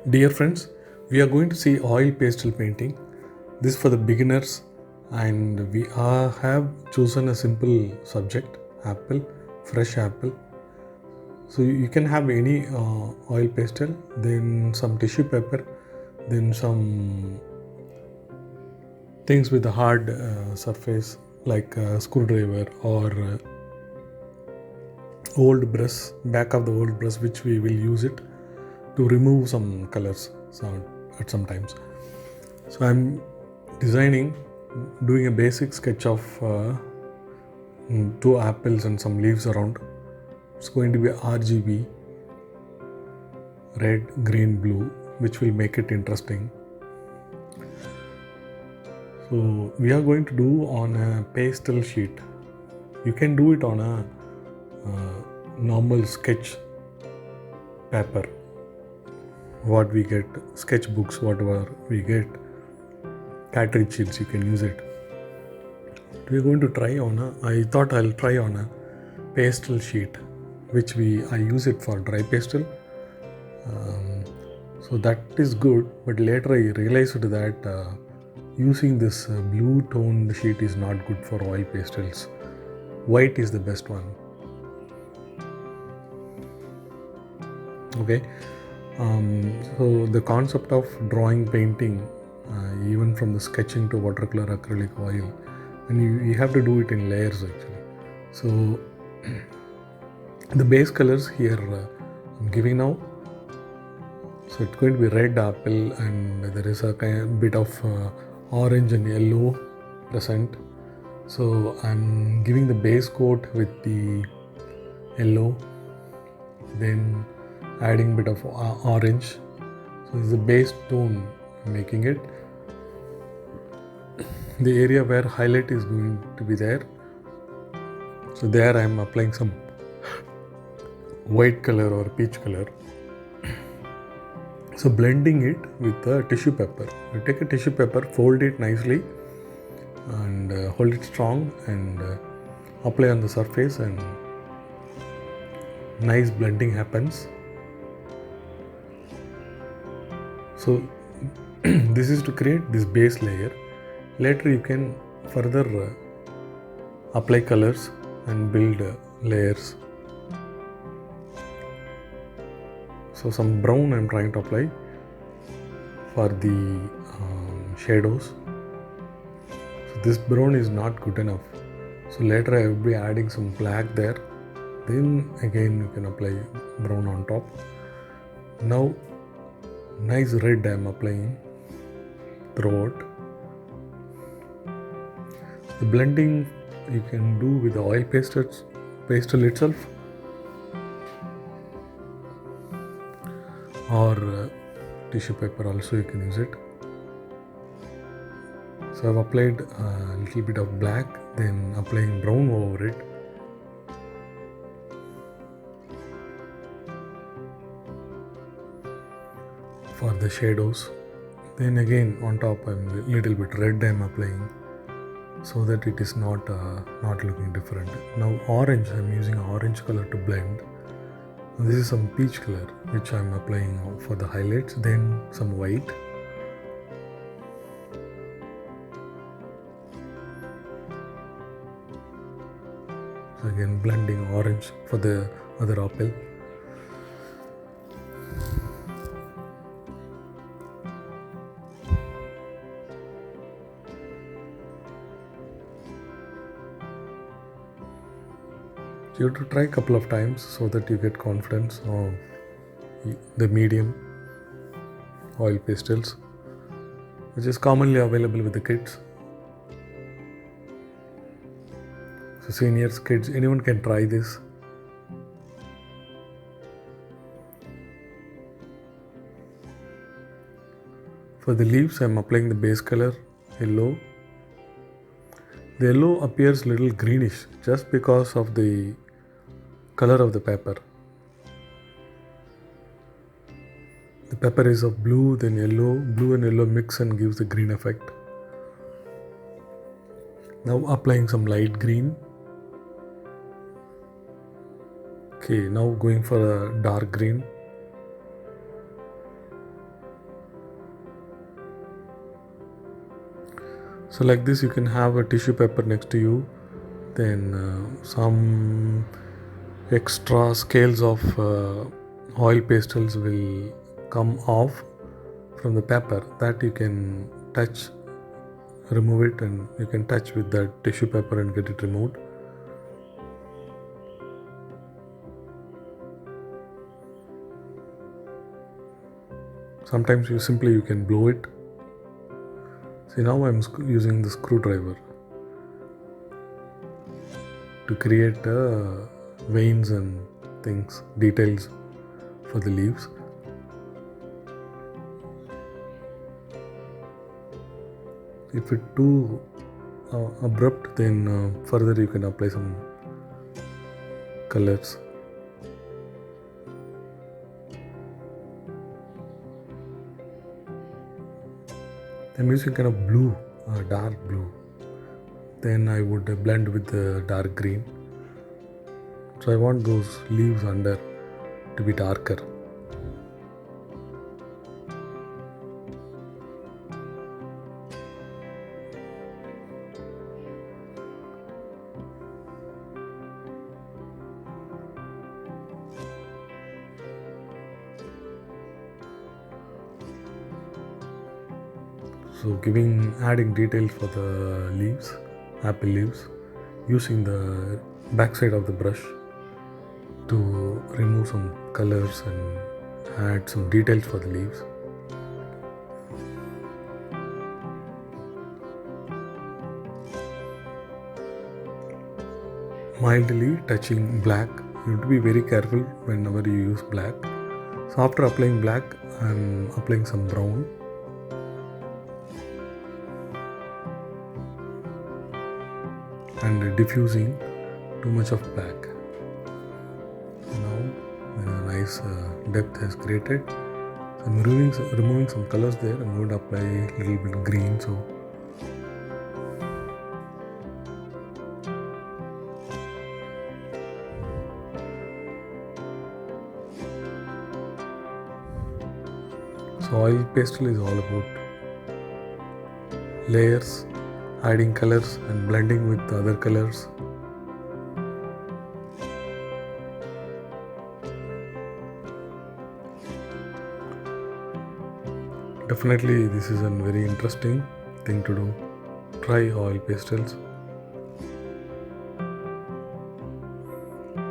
Dear friends, we are going to see oil pastel painting. This is for the beginners, and we have chosen a simple subject, apple, fresh apple. So you can have any oil pastel, then some tissue paper, then some things with a hard surface like a screwdriver or old brush, back of the old brush, which we will use it to remove some colors at some times. So I'm doing a basic sketch of two apples and some leaves around. It's going to be RGB, red, green, blue, which will make it interesting. So we are going to do on a pastel sheet. You can do it on a normal sketch paper. What we get, sketchbooks, whatever we get, cartridge sheets, you can use it. We're going to try I thought I'll try on a pastel sheet, which I use it for dry pastel. So that is good, but later I realized that using this blue toned sheet is not good for oil pastels. White is the best one. Okay. So the concept of drawing painting, even from the sketching to watercolor, acrylic, oil, and you have to do it in layers actually. So the base colors here I'm giving now. So it's going to be red apple, and there is a bit of orange and yellow present. So I'm giving the base coat with the yellow, then adding a bit of orange. So this is the base tone, making it. The area where highlight is going to be there. So there I am applying some white color or peach color. So blending it with a tissue paper. You take a tissue paper, fold it nicely and hold it strong and apply on the surface, and nice blending happens. So this is to create this base layer. Later you can further apply colors and build layers. So some brown I'm trying to apply for the shadows. So this brown is not good enough. So later I will be adding some black there. Then again you can apply brown on top. Now nice red I am applying throughout. The blending you can do with the oil pastel itself, or tissue paper also you can use it. So I've applied a little bit of black, then applying brown over it. For the shadows. Then again on top I'm a little bit red I'm applying, so that it is not looking different. Now orange, I'm using orange color to blend. This is some peach color which I'm applying for the highlights, then some white. So again blending orange for the other apple. You have to try a couple of times so that you get confidence of the medium oil pastels, which is commonly available with the kids. So seniors, kids, anyone can try this. For the leaves, I'm applying the base color, yellow. The yellow appears little greenish just because of the color of the paper. The paper is of blue, then yellow. Blue and yellow mix and gives the green effect. Now applying some light green. Okay, now going for a dark green. So like this you can have a tissue paper next to you, then some extra scales of oil pastels will come off from the paper that you can touch, remove it, and you can touch with that tissue paper and get it removed. Sometimes you can blow it. See, now I'm using the screwdriver to create veins and things, details for the leaves. If it's too abrupt, then further you can apply some colors. I'm using kind of blue, dark blue. Then I would blend with the dark green. So I want those leaves under to be darker. So adding details for the leaves, apple leaves, using the backside of the brush to remove some colors and add some details for the leaves. Mildly touching black. You have to be very careful whenever you use black. So after applying black, I'm applying some brown. And diffusing too much of black. Now a nice depth has created. So I'm removing some colors there. I'm going to apply a little bit green. So oil pastel is all about layers, adding colors and blending with other colors. Definitely this is a very interesting thing to do. Try oil pastels.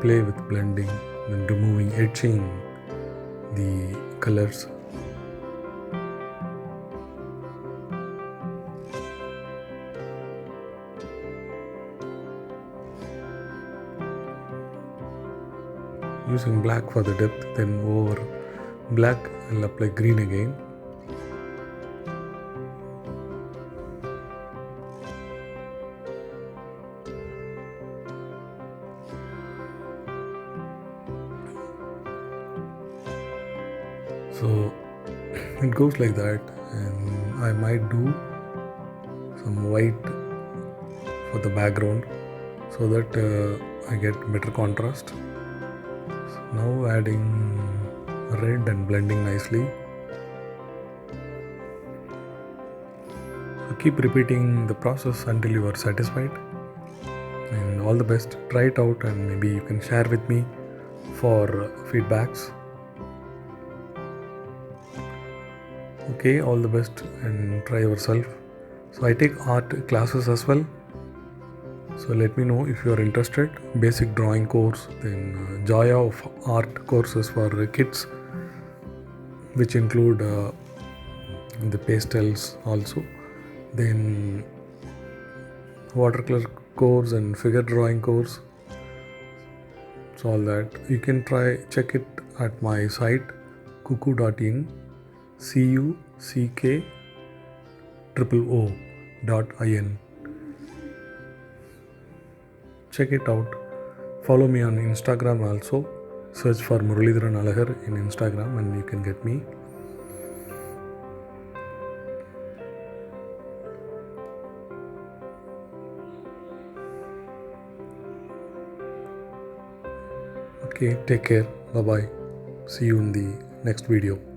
Play with blending and removing, etching the colors. Using black for the depth, then over black I'll apply green again. So it goes like that, and I might do some white for the background so that I get better contrast. Now adding red and blending nicely. So keep repeating the process until you are satisfied. And all the best. Try it out and maybe you can share with me for feedbacks. Okay, all the best and try yourself. So I take art classes as well. So let me know if you are interested. Basic drawing course, then Joya of art courses for kids, which include the pastels also. Then watercolor course and figure drawing course. So all that you can check it at my site cuckoo.in, cuckoo.in. Check it out. Follow me on Instagram also. Search for Muralidharan Alagar in Instagram and you can get me. Okay, take care. Bye bye. See you in the next video.